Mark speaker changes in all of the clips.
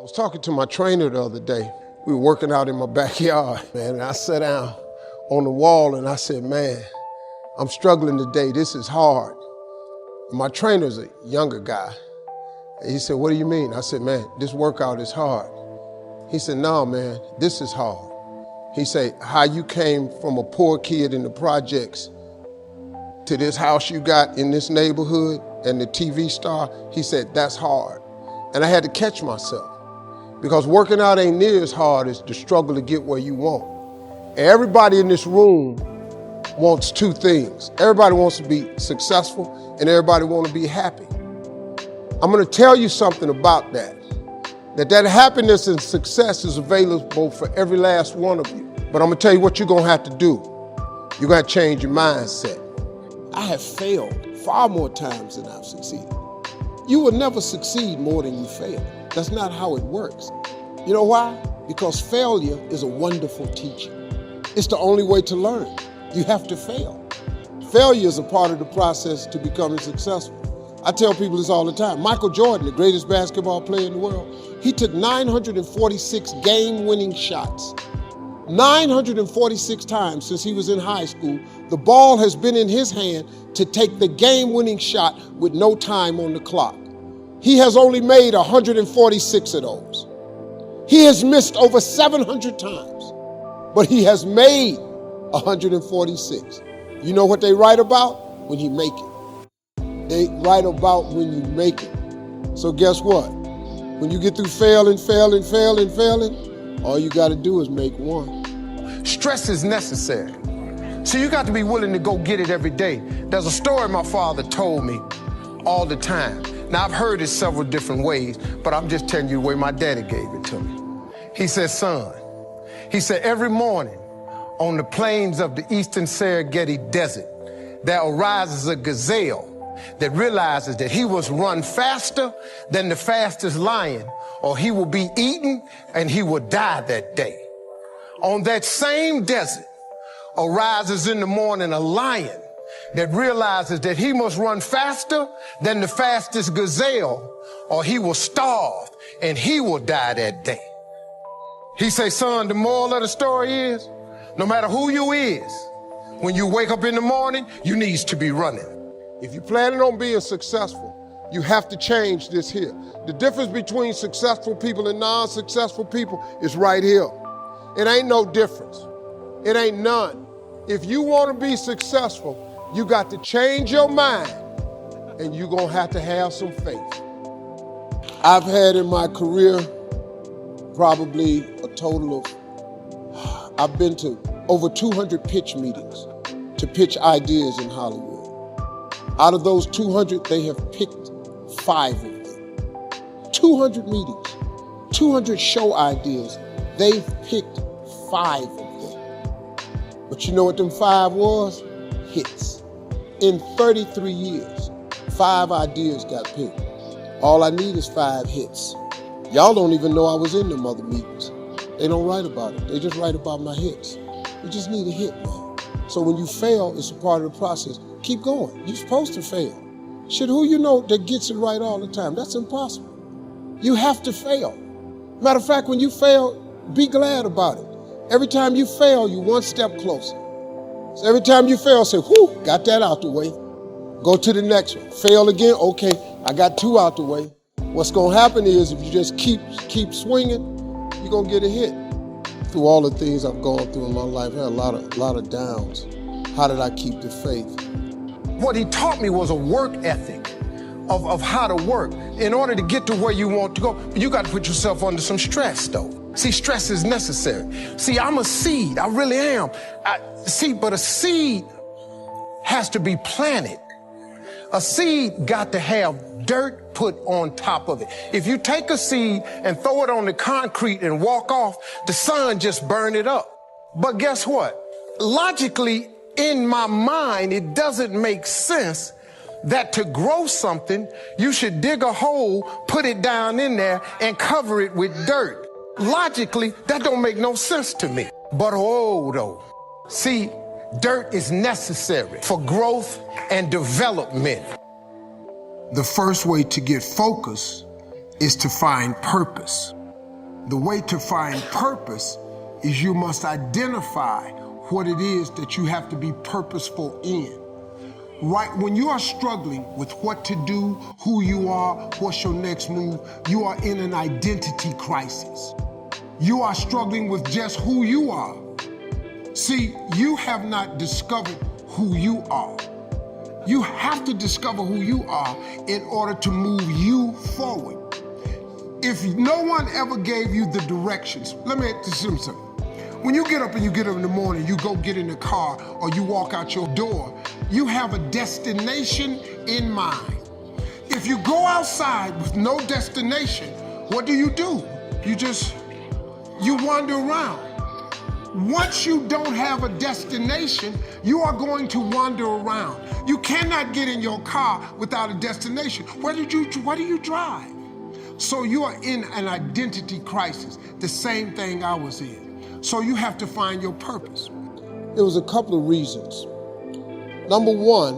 Speaker 1: was talking to my trainer the other day. We were working out in my backyard, man, and I sat down on the wall and I said, man, I'm struggling today. This is hard. My trainer's a younger guy. And he said, what do you mean? I said, man, this workout is hard. He said, no, man, this is hard. He said, how you came from a poor kid in the projects to this house you got in this neighborhood and the TV star, he said, that's hard. And I had to catch myself because working out ain't near as hard as the struggle to get where you want. Everybody in this room wants two things. Everybody wants to be successful and everybody wants to be happy. I'm gonna tell you something about that happiness and success is available for every last one of you. But I'm gonna tell you what you're gonna have to do. You're gonna change your mindset. I have failed far more times than I've succeeded. You will never succeed more than you fail. That's not how it works. You know why? Because failure is a wonderful teacher. It's the only way to learn. You have to fail. Failure is a part of the process to becoming successful. I tell people this all the time. Michael Jordan, the greatest basketball player in the world, he took 946 game-winning shots. 946 times since he was in high school, the ball has been in his hand to take the game-winning shot with no time on the clock. He has only made 146 of those. He has missed over 700 times, but he has made 146. You know what they write about? When you make it. They write about when you make it. So guess what? When you get through failing, all you got to do is make one.
Speaker 2: Stress is necessary. So you got to be willing to go get it every day. There's a story my father told me all the time. Now, I've heard it several different ways, but I'm just telling you the way my daddy gave it to me. He said, son, he said, every morning on the plains of the eastern Serengeti Desert, there arises a gazelle that realizes that he must run faster than the fastest lion, or he will be eaten and he will die that day. On that same desert arises in the morning a lion that realizes that he must run faster than the fastest gazelle, or he will starve and he will die that day. He say, son, the moral of the story is, no matter who you is, when you wake up in the morning, you needs to be running.
Speaker 1: If you're planning on being successful, you have to change this here. The difference between successful people and non-successful people is right here. It ain't no difference. It ain't none. If you want to be successful, you got to change your mind and you're going to have some faith. I've had in my career probably a total of, I've been to over 200 pitch meetings to pitch ideas in Hollywood. Out of those 200, they have picked 5 of them. 200 meetings, 200 show ideas, they've picked 5 of them. But you know what them 5 was? Hits. In 33 years, 5 ideas got picked. All I need is 5 hits. Y'all don't even know I was in them other meetings. They don't write about it. They just write about my hits. You just need a hit, man. So when you fail, it's a part of the process. Keep going. You're supposed to fail. Shit, who you know that gets it right all the time? That's impossible. You have to fail. Matter of fact, when you fail, be glad about it. Every time you fail, you're one step closer. So every time you fail, say, whew, got that out the way. Go to the next one. Fail again, okay, I got 2 out the way. What's gonna happen is if you just keep swinging, you're gonna get a hit. Through all the things I've gone through in my life, I had a lot of downs. How did I keep the faith?
Speaker 2: What he taught me was a work ethic of how to work. In order to get to where you want to go, you got to put yourself under some stress, though. See, stress is necessary. See, I'm a seed. I really am. But a seed has to be planted. A seed got to have dirt put on top of it. If you take a seed and throw it on the concrete and walk off, the sun just burn it up. But guess what? Logically, in my mind, it doesn't make sense that to grow something, you should dig a hole, put it down in there, and cover it with dirt. Logically, that don't make no sense to me. But oh, though. See, dirt is necessary for growth and development.
Speaker 1: The first way to get focus is to find purpose. The way to find purpose is you must identify what it is that you have to be purposeful in. Right when you are struggling with what to do, who you are, what's your next move, you are in an identity crisis. You are struggling with just who you are. See, you have not discovered who you are. You have to discover who you are in order to move you forward. If no one ever gave you the directions, let me just say something. When you get up in the morning, you go get in the car or you walk out your door, you have a destination in mind. If you go outside with no destination, what do? You wander around. Once you don't have a destination, you are going to wander around. You cannot get in your car without a destination. What do you drive? So you are in an identity crisis, the same thing I was in. So you have to find your purpose. There was a couple of reasons. Number one,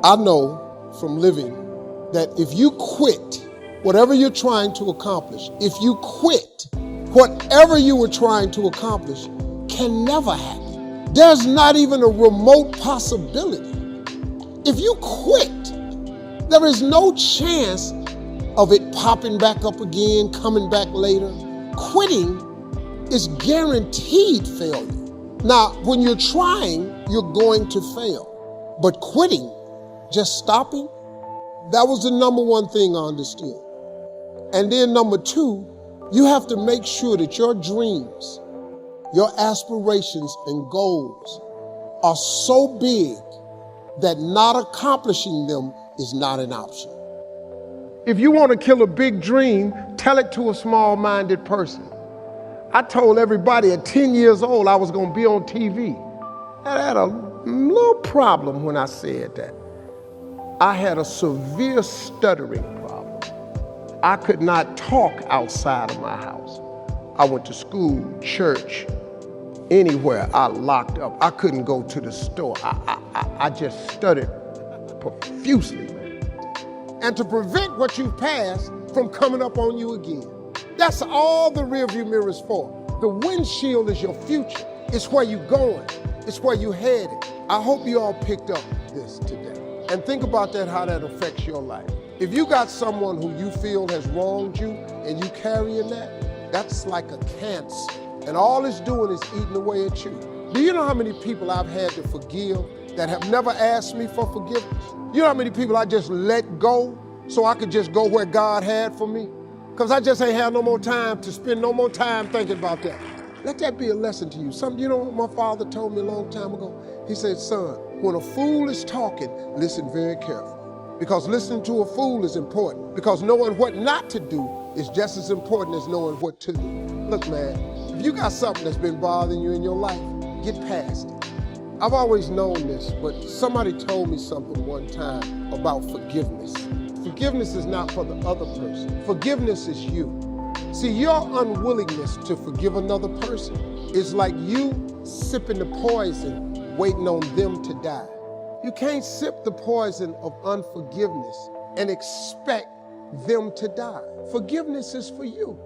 Speaker 1: I know from living that if you quit whatever you're trying to accomplish, if you quit, whatever you were trying to accomplish can never happen. There's not even a remote possibility. If you quit, there is no chance of it popping back up again, coming back later. Quitting is guaranteed failure. Now, when you're trying, you're going to fail. But quitting, just stopping, that was the number one thing I understood. And then number two, you have to make sure that your dreams, your aspirations and goals are so big that not accomplishing them is not an option. If you want to kill a big dream, tell it to a small-minded person. I told everybody at 10 years old I was going to be on TV. I had a little problem when I said that. I had a severe stuttering problem. I could not talk outside of my house. I went to school, church, anywhere. I locked up. I couldn't go to the store. I just stuttered profusely, man. And to prevent what you've passed from coming up on you again. That's all the rearview mirror is for. The windshield is your future. It's where you're going. It's where you're headed. I hope you all picked up this today. And think about that, how that affects your life. If you got someone who you feel has wronged you and you carrying that, that's like a cancer. And all it's doing is eating away at you. Do you know how many people I've had to forgive that have never asked me for forgiveness? You know how many people I just let go so I could just go where God had for me? Because I just ain't had no more time to spend no more time thinking about that. Let that be a lesson to you. You know what my father told me a long time ago? He said, son, when a fool is talking, listen very carefully. Because listening to a fool is important. Because knowing what not to do is just as important as knowing what to do. Look, man, if you got something that's been bothering you in your life, get past it. I've always known this, but somebody told me something one time about forgiveness. Forgiveness is not for the other person. Forgiveness is you. See, your unwillingness to forgive another person is like you sipping the poison, waiting on them to die. You can't sip the poison of unforgiveness and expect them to die. Forgiveness is for you.